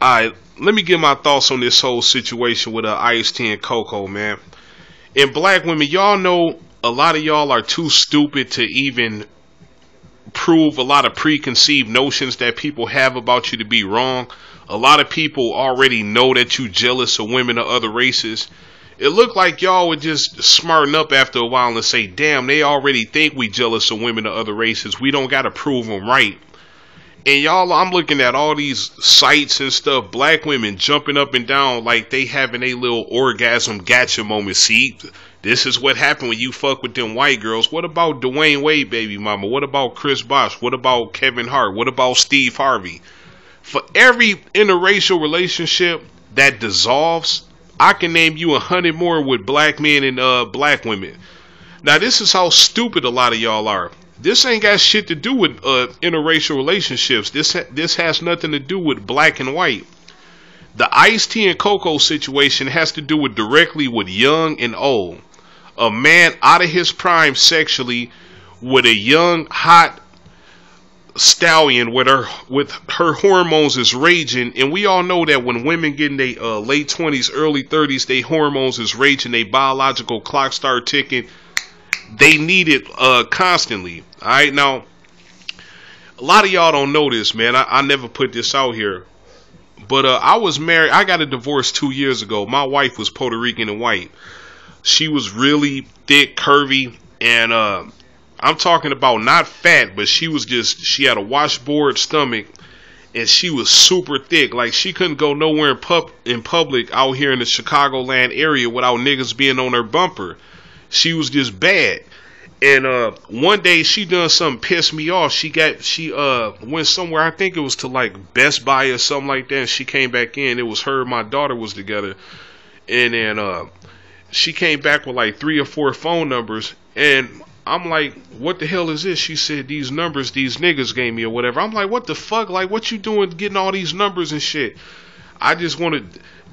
Alright, let me get my thoughts on this whole situation with Ice-T and Coco, man. And black women, y'all know a lot of y'all are too stupid to even prove a lot of preconceived notions that people have about you to be wrong. A lot of people already know that you jealous of women of other races. It looked like y'all would just smarten up after a while and say, damn, they already think we jealous of women of other races. We don't gotta prove them right. And y'all, I'm looking at all these sites and stuff, black women jumping up and down like they having a little orgasm gotcha moment. See, this is what happened when you fuck with them white girls. What about Dwayne Wade, baby mama? What about Chris Bosh? What about Kevin Hart? What about Steve Harvey? For every interracial relationship that dissolves, I can name you 100 more with black men and black women. Now, this is how stupid a lot of y'all are. This ain't got shit to do with interracial relationships. This has nothing to do with black and white. The Ice-T and Coco situation has to do with directly with young and old. A man out of his prime sexually with a young, hot stallion with her hormones is raging. And we all know that when women get in their late 20s, early 30s, their hormones is raging, their biological clock start ticking. They need it constantly. Alright, now a lot of y'all don't know this, man. I never put this out here. But I was married. I got a divorce 2 years ago. My wife was Puerto Rican and white. She was really thick, curvy, and I'm talking about not fat, but she had a washboard stomach, and she was super thick. Like, she couldn't go nowhere in public out here in the Chicagoland area without niggas being on her bumper. She was just bad. And one day she done something pissed me off. She went somewhere, I think it was to like Best Buy or something like that, and she came back in. It was her and my daughter was together. And then she came back with like 3 or 4 phone numbers, and I'm like, what the hell is this? She said, these numbers these niggas gave me or whatever. I'm like, what the fuck? Like, what you doing getting all these numbers and shit?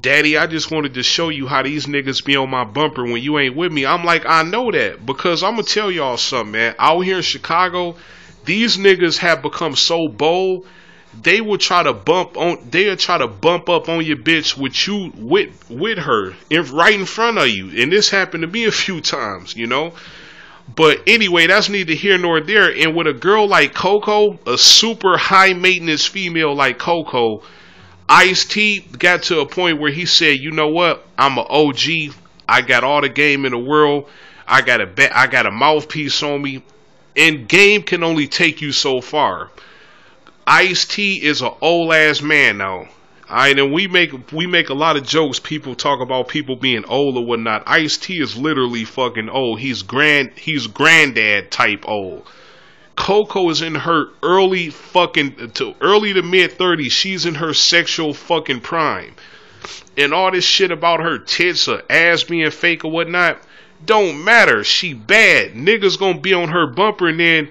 Daddy, I just wanted to show you how these niggas be on my bumper when you ain't with me. I'm like, I know that, because I'm gonna tell y'all something, man. Out here in Chicago, these niggas have become so bold. They'll try to bump up on your bitch with her right in front of you. And this happened to me a few times, you know. But anyway, that's neither here nor there. And with a girl like Coco, a super high maintenance female like Coco, Ice-T got to a point where he said, you know what, I'm an OG, I got all the game in the world, I got a mouthpiece on me, and game can only take you so far. Ice-T is an old ass man now. Alright, and we make a lot of jokes, people talk about people being old or whatnot. Ice-T is literally fucking old. He's granddad type old. Coco is in her early to mid 30s. She's in her sexual fucking prime. And all this shit about her tits or ass being fake or whatnot don't matter. She bad. Niggas gonna be on her bumper, and then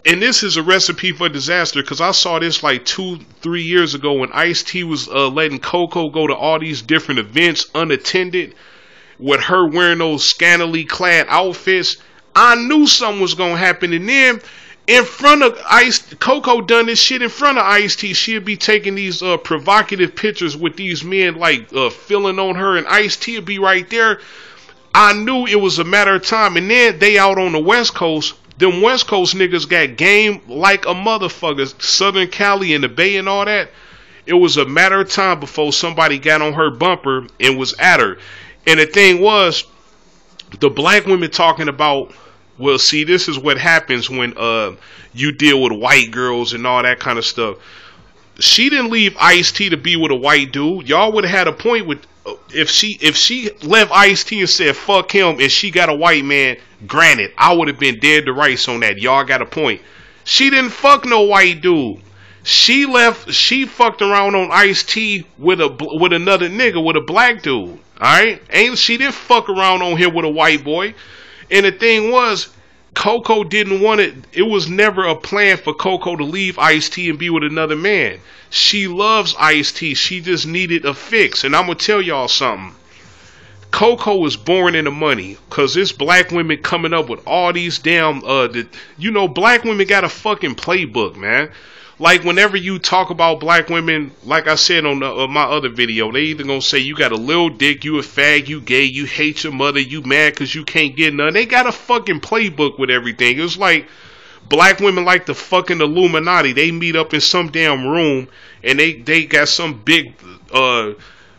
and this is a recipe for disaster, because I saw this like 2-3 years ago when Ice-T was letting Coco go to all these different events unattended with her wearing those scantily clad outfits. I knew something was gonna happen, and then in front of Coco done this shit in front of Ice-T. She'd be taking these provocative pictures with these men like filling on her, and Ice-T would be right there. I knew it was a matter of time. And then they out on the West Coast. Them West Coast niggas got game like a motherfucker. Southern Cali and the Bay and all that. It was a matter of time before somebody got on her bumper and was at her. And the thing was, the black women talking about, well, see, this is what happens when you deal with white girls and all that kind of stuff. She didn't leave Ice-T to be with a white dude. Y'all would have had a point with if she left Ice-T and said fuck him and she got a white man. Granted, I would have been dead to rights on that. Y'all got a point. She didn't fuck no white dude. She fucked around on Ice-T with another nigga, with a black dude. Alright? She didn't fuck around on him with a white boy. And the thing was, Coco didn't want it. It was never a plan for Coco to leave Ice-T and be with another man. She loves Ice-T. She just needed a fix. And I'm going to tell y'all something. Coco was born into money, because it's black women coming up with all these damn, black women got a fucking playbook, man. Like whenever you talk about black women, like I said on my other video, they either gonna say you got a little dick, you a fag, you gay, you hate your mother, you mad cause you can't get none. They got a fucking playbook with everything. It's like black women like the fucking Illuminati. They meet up in some damn room and they got some big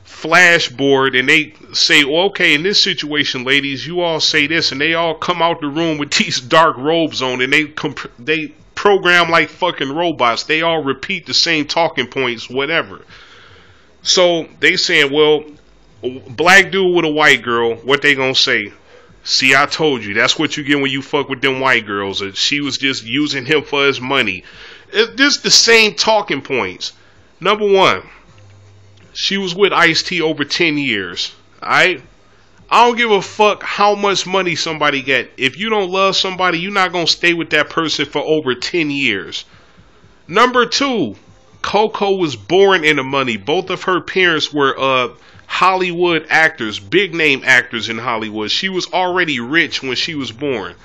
flashboard and they say, well, okay, in this situation, ladies, you all say this, and they all come out the room with these dark robes on, and they program like fucking robots. They all repeat the same talking points, whatever. So they saying, well, black dude with a white girl, what they gonna say? See, I told you, that's what you get when you fuck with them white girls. She was just using him for his money. It's just the same talking points. Number one, she was with Ice-T over 10 years. Alright? I don't give a fuck how much money somebody get. If you don't love somebody, you're not going to stay with that person for over 10 years. Number two, Coco was born into money. Both of her parents were Hollywood actors, big name actors in Hollywood. She was already rich when she was born.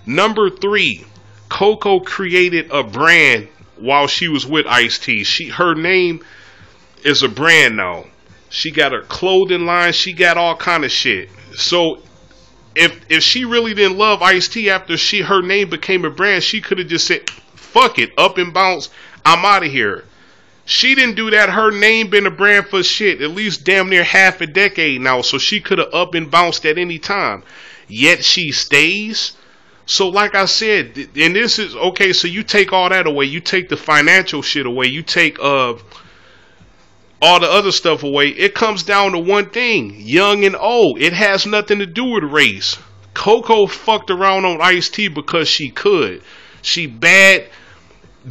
Number three, Coco created a brand while she was with Ice-T. Her name is a brand now. She got her clothing line. She got all kind of shit. So if she really didn't love Ice-T after her name became a brand, she could have just said, fuck it, up and bounce, I'm out of here. She didn't do that. Her name been a brand for shit at least damn near half a decade now. So she could have up and bounced at any time. Yet she stays. So like I said, and this is okay, so you take all that away. You take the financial shit away. You take all the other stuff away. It comes down to one thing: young and old. It has nothing to do with race. Coco fucked around on Ice-T because she could. She bad.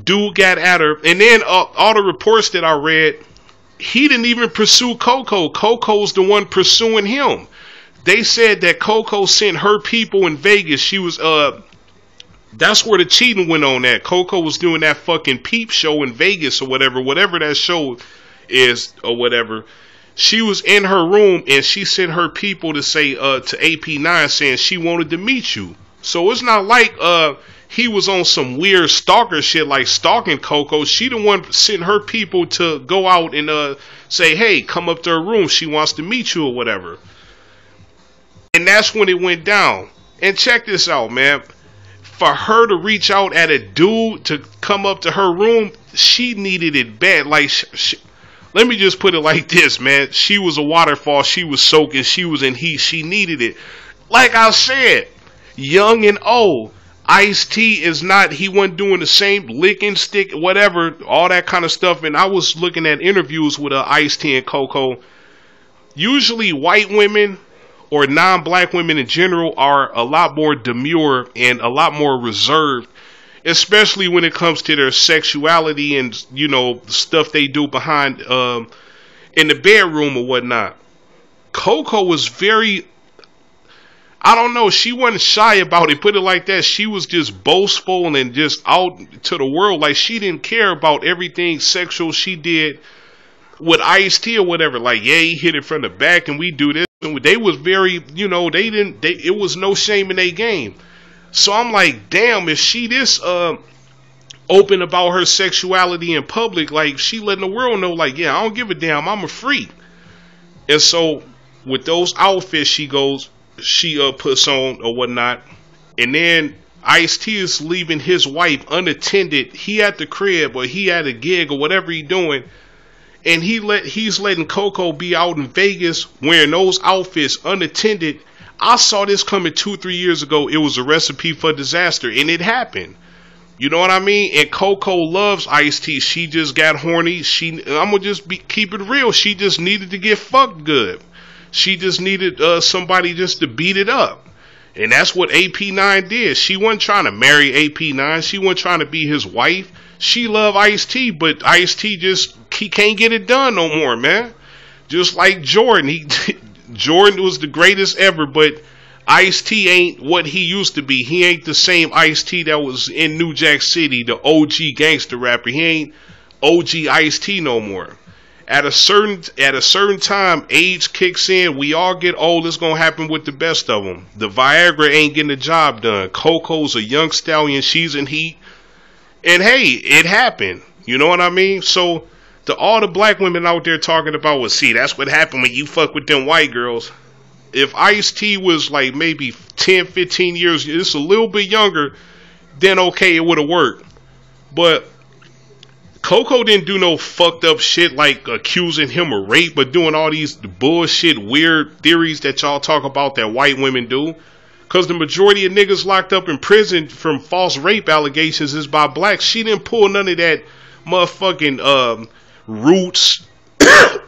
Dude got at her. And then all the reports that I read, he didn't even pursue Coco. Coco's the one pursuing him. They said that Coco sent her people in Vegas. She was that's where the cheating went on at. Coco was doing that fucking peep show in Vegas or whatever that show is or whatever. She was in her room and she sent her people to say to AP9 saying she wanted to meet you. So it's not like he was on some weird stalker shit like stalking Coco. She the one sent her people to go out and say, hey, come up to her room, she wants to meet you or whatever. And that's when it went down. And check this out, man. For her to reach out at a dude to come up to her room, she needed it bad. Like, let me just put it like this, man. She was a waterfall. She was soaking. She was in heat. She needed it. Like I said, young and old. Ice-T is not, he wasn't doing the same licking stick, whatever, all that kind of stuff. And I was looking at interviews with Ice-T and Coco. Usually white women or non-black women in general are a lot more demure and a lot more reserved, especially when it comes to their sexuality and, you know, the stuff they do behind in the bedroom or whatnot. Coco was very, I don't know, she wasn't shy about it, put it like that. She was just boastful and just out to the world. Like, she didn't care about everything sexual she did with Ice-T or whatever. Like, yeah, he hit it from the back and we do this. And they was very, you know, it was no shame in their game. So I'm like, damn, if she this open about her sexuality in public, like, she letting the world know, like, yeah, I don't give a damn, I'm a freak. And so with those outfits she puts on or whatnot, and then Ice-T is leaving his wife unattended. He at the crib or he at a gig or whatever he doing, and he's letting Coco be out in Vegas wearing those outfits unattended. I saw this coming 2-3 years ago. It was a recipe for disaster, and it happened. You know what I mean? And Coco loves Ice-T. She just got horny. I'm gonna just keep it real. She just needed to get fucked good. She just needed somebody just to beat it up. And that's what AP9 did. She wasn't trying to marry AP9. She wasn't trying to be his wife. She loved Ice-T, but Ice-T he can't get it done no more, man. Just like Jordan. Jordan was the greatest ever, but Ice-T ain't what he used to be. He ain't the same Ice-T that was in New Jack City, the OG gangster rapper. He ain't OG Ice-T no more. At a certain time, age kicks in. We all get old. It's gonna happen with the best of them. The Viagra ain't getting the job done. Coco's a young stallion. She's in heat. And hey, it happened. You know what I mean? So to all the black women out there talking about, well, see, that's what happened when you fuck with them white girls. If Ice-T was like maybe 10, 15 years, just a little bit younger, then okay, it would have worked. But Coco didn't do no fucked up shit like accusing him of rape, but doing all these bullshit, weird theories that y'all talk about that white women do. Because the majority of niggas locked up in prison from false rape allegations is by blacks. She didn't pull none of that motherfucking Roots.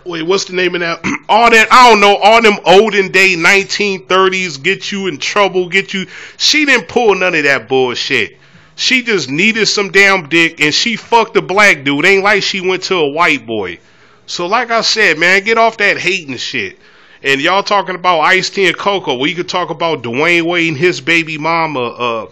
Wait, what's the name of that? All that, I don't know, all them olden day 1930s get you in trouble, get you. She didn't pull none of that bullshit. She just needed some damn dick and she fucked a black dude. Ain't like she went to a white boy. So like I said, man, get off that hating shit. And y'all talking about Ice-T and Coco. Well, you could talk about Dwayne Wade and his baby mama,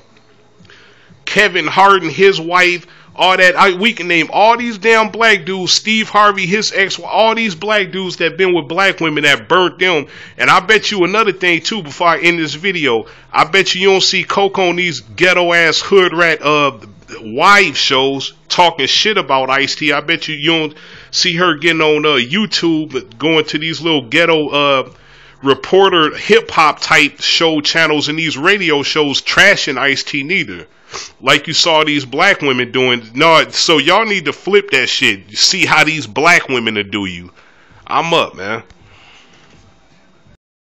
Kevin Hart and his wife, all that. We can name all these damn black dudes, Steve Harvey, his ex, all these black dudes that been with black women that burnt them. And I bet you another thing too before I end this video. I bet you don't see Coco on these ghetto ass hood rat wife shows talking shit about Ice-T. I bet you don't see her getting on YouTube going to these little ghetto reporter hip hop type show channels and these radio shows trashing Ice-T neither. Like you saw these black women doing. No, so y'all need to flip that shit. See how these black women will do you. I'm up, man.